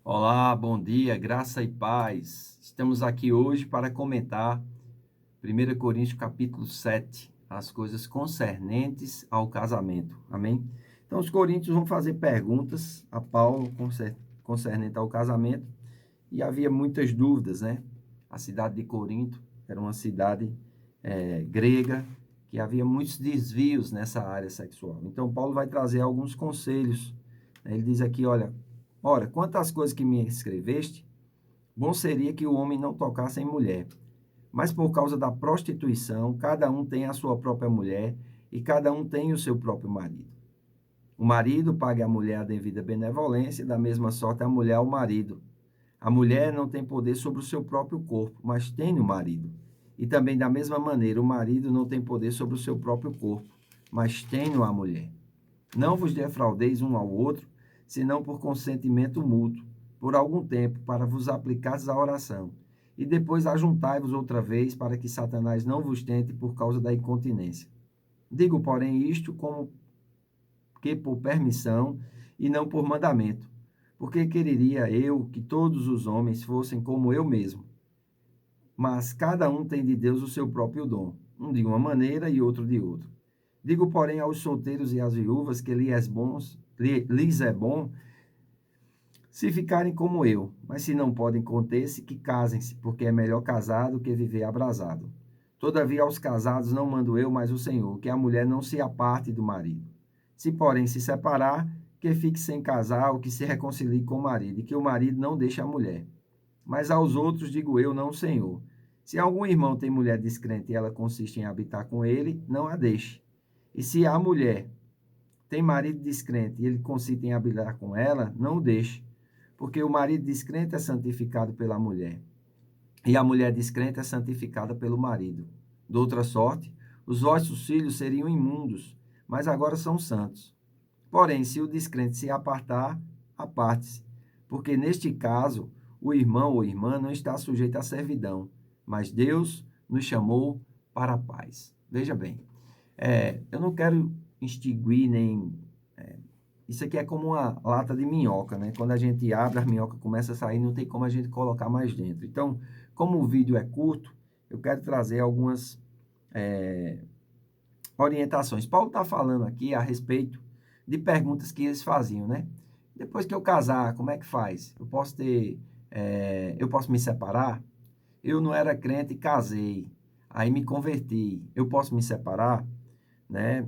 Olá, bom dia, graça e paz. Estamos aqui hoje para comentar 1 Coríntios capítulo 7, as coisas concernentes ao casamento. Amém? Então, os coríntios vão fazer perguntas a Paulo concernente ao casamento e havia muitas dúvidas, né? A cidade de Corinto era uma cidade grega que havia muitos desvios nessa área sexual. Então, Paulo vai trazer alguns conselhos. Ele diz aqui, olha, ora, quantas coisas que me escreveste, bom seria que o homem não tocasse em mulher. Mas por causa da prostituição, cada um tem a sua própria mulher e cada um tem o seu próprio marido. O marido paga à mulher a devida benevolência, da mesma sorte a mulher ao marido. A mulher não tem poder sobre o seu próprio corpo, mas tem o marido. E também, da mesma maneira, o marido não tem poder sobre o seu próprio corpo, mas tem a mulher. Não vos defraudeis um ao outro, senão por consentimento mútuo, por algum tempo, para vos aplicares à oração. E depois ajuntai-vos outra vez, para que Satanás não vos tente por causa da incontinência. Digo, porém, isto como que por permissão e não por mandamento. Porque quereria eu que todos os homens fossem como eu mesmo. Mas cada um tem de Deus o seu próprio dom, um de uma maneira e outro de outra. Digo, porém, aos solteiros e às viúvas que lhes é bom se ficarem como eu, mas se não podem conter-se, que casem-se, porque é melhor casado que viver abrasado. Todavia, aos casados não mando eu, mas o Senhor, que a mulher não se aparte do marido. Se, porém, se separar, que fique sem casar ou que se reconcilie com o marido, e que o marido não deixe a mulher. Mas aos outros digo eu, não o Senhor. Se algum irmão tem mulher descrente e ela consiste em habitar com ele, não a deixe. E se a mulher tem marido descrente e ele consiste em habitar com ela, não o deixe. Porque o marido descrente é santificado pela mulher, e a mulher descrente é santificada pelo marido. De outra sorte, os vossos filhos seriam imundos, mas agora são santos. Porém, se o descrente se apartar, aparte-se, porque neste caso, o irmão ou irmã não está sujeito à servidão, mas Deus nos chamou para a paz. Veja bem, eu não quero extinguir nem. Isso aqui é como uma lata de minhoca, né? Quando a gente abre, a minhoca começa a sair, não tem como a gente colocar mais dentro. Então, como o vídeo é curto, eu quero trazer algumas orientações. Paulo está falando aqui a respeito de perguntas que eles faziam, né? Depois que eu casar, como é que faz? Eu posso me separar? Eu não era crente e casei, aí me converti. Eu posso me separar, né?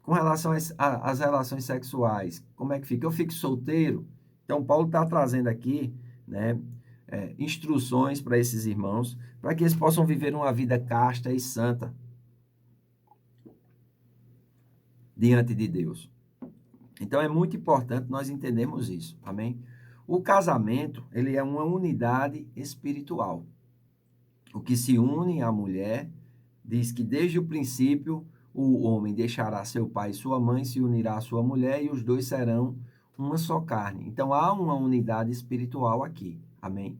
Com relação às relações sexuais, como é que fica? Eu fico solteiro? Então, Paulo está trazendo aqui, né, instruções para esses irmãos, para que eles possam viver uma vida casta e santa diante de Deus. Então, é muito importante nós entendermos isso, amém? O casamento, ele é uma unidade espiritual. O que se une à mulher, diz que desde o princípio o homem deixará seu pai e sua mãe, se unirá à sua mulher e os dois serão uma só carne. Então há uma unidade espiritual aqui. Amém?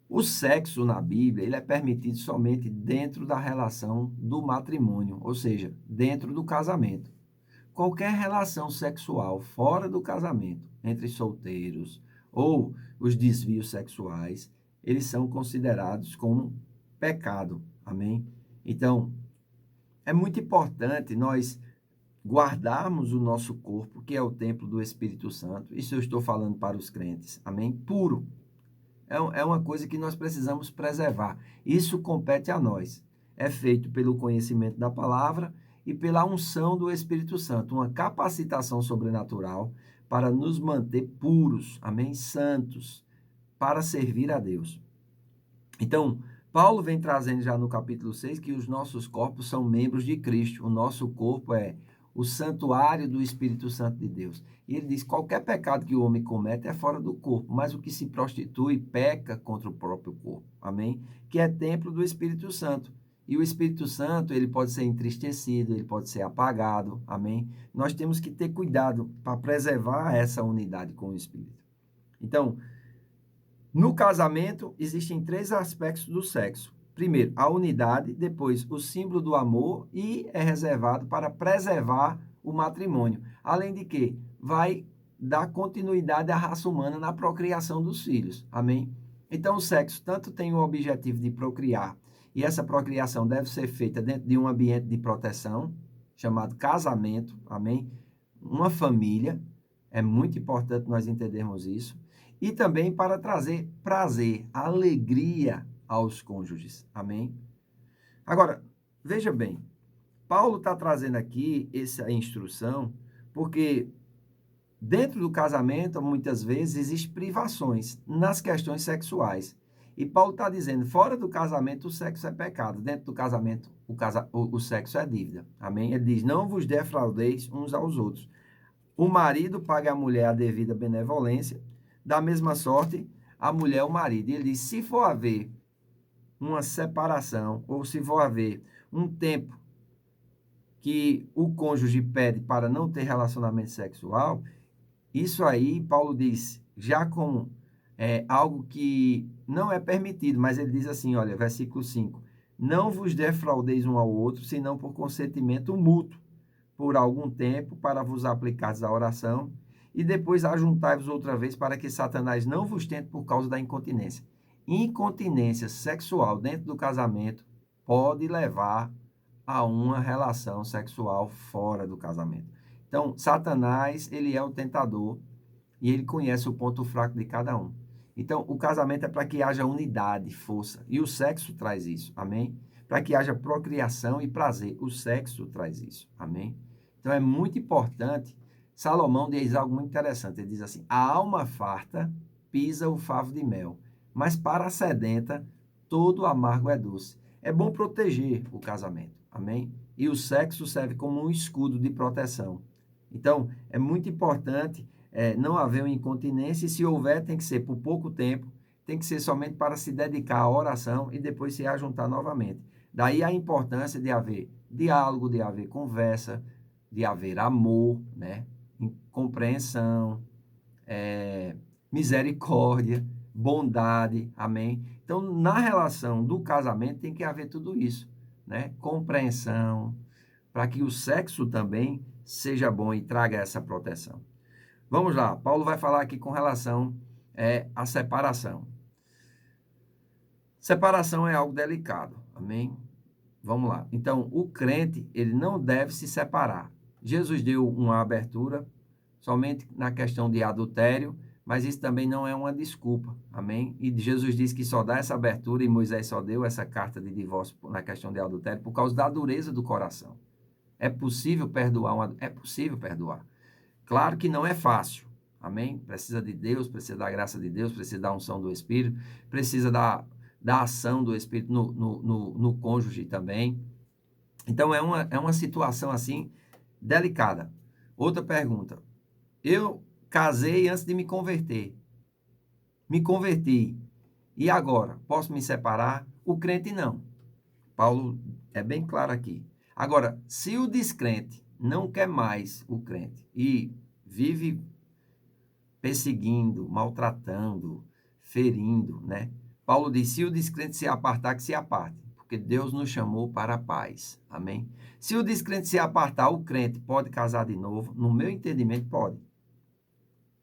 O sexo na Bíblia, ele é permitido somente dentro da relação do matrimônio, ou seja, dentro do casamento. Qualquer relação sexual fora do casamento, entre solteiros ou os desvios sexuais, eles são considerados como pecado. Amém? Então, é muito importante nós guardarmos o nosso corpo, que é o templo do Espírito Santo. Isso eu estou falando para os crentes. Amém? Puro. É uma coisa que nós precisamos preservar. Isso compete a nós. É feito pelo conhecimento da palavra e pela unção do Espírito Santo, uma capacitação sobrenatural para nos manter puros, amém? Santos, para servir a Deus. Então, Paulo vem trazendo já no capítulo 6 que os nossos corpos são membros de Cristo. O nosso corpo é o santuário do Espírito Santo de Deus. E ele diz: qualquer pecado que o homem comete é fora do corpo, mas o que se prostitui peca contra o próprio corpo. Amém? Que é templo do Espírito Santo. E o Espírito Santo, ele pode ser entristecido, ele pode ser apagado. Amém? Nós temos que ter cuidado para preservar essa unidade com o Espírito. Então, no casamento, existem três aspectos do sexo. Primeiro, a unidade, depois, o símbolo do amor e é reservado para preservar o matrimônio. Além de que, vai dar continuidade à raça humana na procriação dos filhos. Amém? Então, o sexo tanto tem o objetivo de procriar, e essa procriação deve ser feita dentro de um ambiente de proteção, chamado casamento. Amém? Uma família, é muito importante nós entendermos isso, e também para trazer prazer, alegria aos cônjuges. Amém? Agora, veja bem, Paulo está trazendo aqui essa instrução porque dentro do casamento, muitas vezes, existem privações nas questões sexuais. E Paulo está dizendo, fora do casamento, o sexo é pecado. Dentro do casamento, o sexo é dívida. Amém? Ele diz, não vos defraudeis uns aos outros. O marido paga à mulher a devida benevolência, da mesma sorte, a mulher ao marido. E ele diz, se for haver uma separação, ou se for haver um tempo que o cônjuge pede para não ter relacionamento sexual, isso aí, Paulo diz, já como algo que não é permitido, mas ele diz assim, olha, versículo 5, não vos defraudeis um ao outro, senão por consentimento mútuo, por algum tempo, para vos aplicares à oração, e depois ajuntai-vos outra vez, para que Satanás não vos tente por causa da incontinência. Incontinência sexual dentro do casamento pode levar a uma relação sexual fora do casamento. Então, Satanás, ele é o tentador e ele conhece o ponto fraco de cada um. Então, o casamento é para que haja unidade, força, e o sexo traz isso, amém? Para que haja procriação e prazer, o sexo traz isso, amém? Então, é muito importante. Salomão diz algo muito interessante, ele diz assim, a alma farta pisa o favo de mel, mas para a sedenta todo amargo é doce. É bom proteger o casamento, amém? E o sexo serve como um escudo de proteção. Então, é muito importante não haver uma incontinência, e se houver, tem que ser por pouco tempo, tem que ser somente para se dedicar à oração e depois se ajuntar novamente. Daí a importância de haver diálogo, de haver conversa, de haver amor, né? Compreensão, misericórdia, bondade, amém? Então, na relação do casamento tem que haver tudo isso, né? Compreensão, para que o sexo também seja bom e traga essa proteção. Vamos lá, Paulo vai falar aqui com relação à separação. Separação é algo delicado, amém? Vamos lá. Então, o crente, ele não deve se separar. Jesus deu uma abertura somente na questão de adultério, mas isso também não é uma desculpa, amém? E Jesus disse que só dá essa abertura, e Moisés só deu essa carta de divórcio na questão de adultério por causa da dureza do coração. É possível perdoar? É possível perdoar. Claro que não é fácil, amém? Precisa de Deus, precisa da graça de Deus, precisa da unção do Espírito, precisa da ação do Espírito no cônjuge também. Então, é uma situação, assim, delicada. Outra pergunta. Eu casei antes de me converter. Me converti. E agora? Posso me separar? O crente não. Paulo é bem claro aqui. Agora, se o descrente não quer mais o crente e vive perseguindo, maltratando, ferindo, né? Paulo diz, se o descrente se apartar, que se aparte, porque Deus nos chamou para a paz. Amém? Se o descrente se apartar, o crente pode casar de novo? No meu entendimento, pode.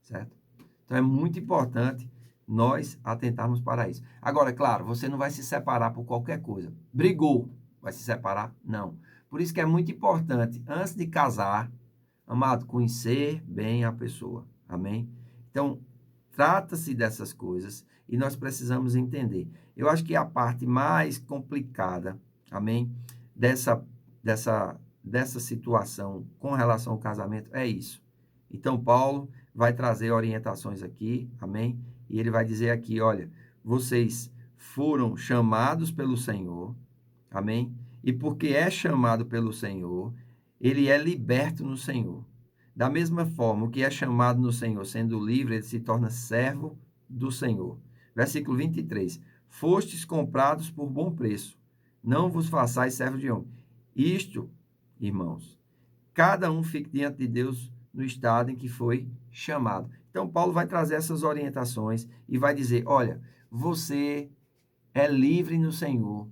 Certo? Então, é muito importante nós atentarmos para isso. Agora, claro, você não vai se separar por qualquer coisa. Brigou, vai se separar? Não. Por isso que é muito importante, antes de casar, amado, conhecer bem a pessoa. Amém? Então, trata-se dessas coisas e nós precisamos entender. Eu acho que a parte mais complicada, amém, dessa situação com relação ao casamento é isso. Então, Paulo vai trazer orientações aqui, amém? E ele vai dizer aqui, olha, vocês foram chamados pelo Senhor, amém? E porque é chamado pelo Senhor, ele é liberto no Senhor. Da mesma forma, o que é chamado no Senhor, sendo livre, ele se torna servo do Senhor. Versículo 23. Fostes comprados por bom preço, não vos façais servo de homem. Isto, irmãos, cada um fique diante de Deus no estado em que foi chamado. Então, Paulo vai trazer essas orientações e vai dizer, olha, você é livre no Senhor,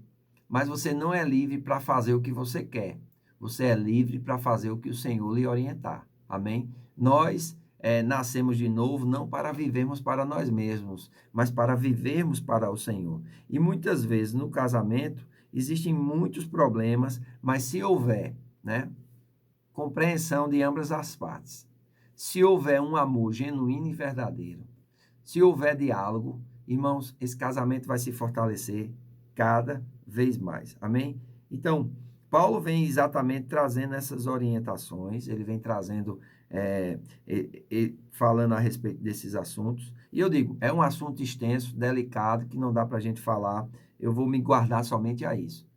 mas você não é livre para fazer o que você quer. Você é livre para fazer o que o Senhor lhe orientar. Amém? Nós nascemos de novo não para vivermos para nós mesmos, mas para vivermos para o Senhor. E muitas vezes no casamento existem muitos problemas, mas se houver, né, compreensão de ambas as partes, se houver um amor genuíno e verdadeiro, se houver diálogo, irmãos, esse casamento vai se fortalecer cada vez mais. Amém? Então, Paulo vem exatamente trazendo essas orientações, ele vem trazendo, falando a respeito desses assuntos. E eu digo, é um assunto extenso, delicado, que não dá para a gente falar. Eu vou me guardar somente a isso.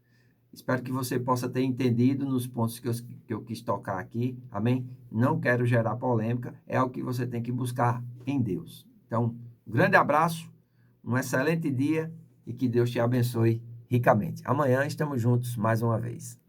Espero que você possa ter entendido nos pontos que eu quis tocar aqui. Amém? Não quero gerar polêmica, é algo que você tem que buscar em Deus. Então, um grande abraço, um excelente dia e que Deus te abençoe ricamente. Amanhã estamos juntos mais uma vez.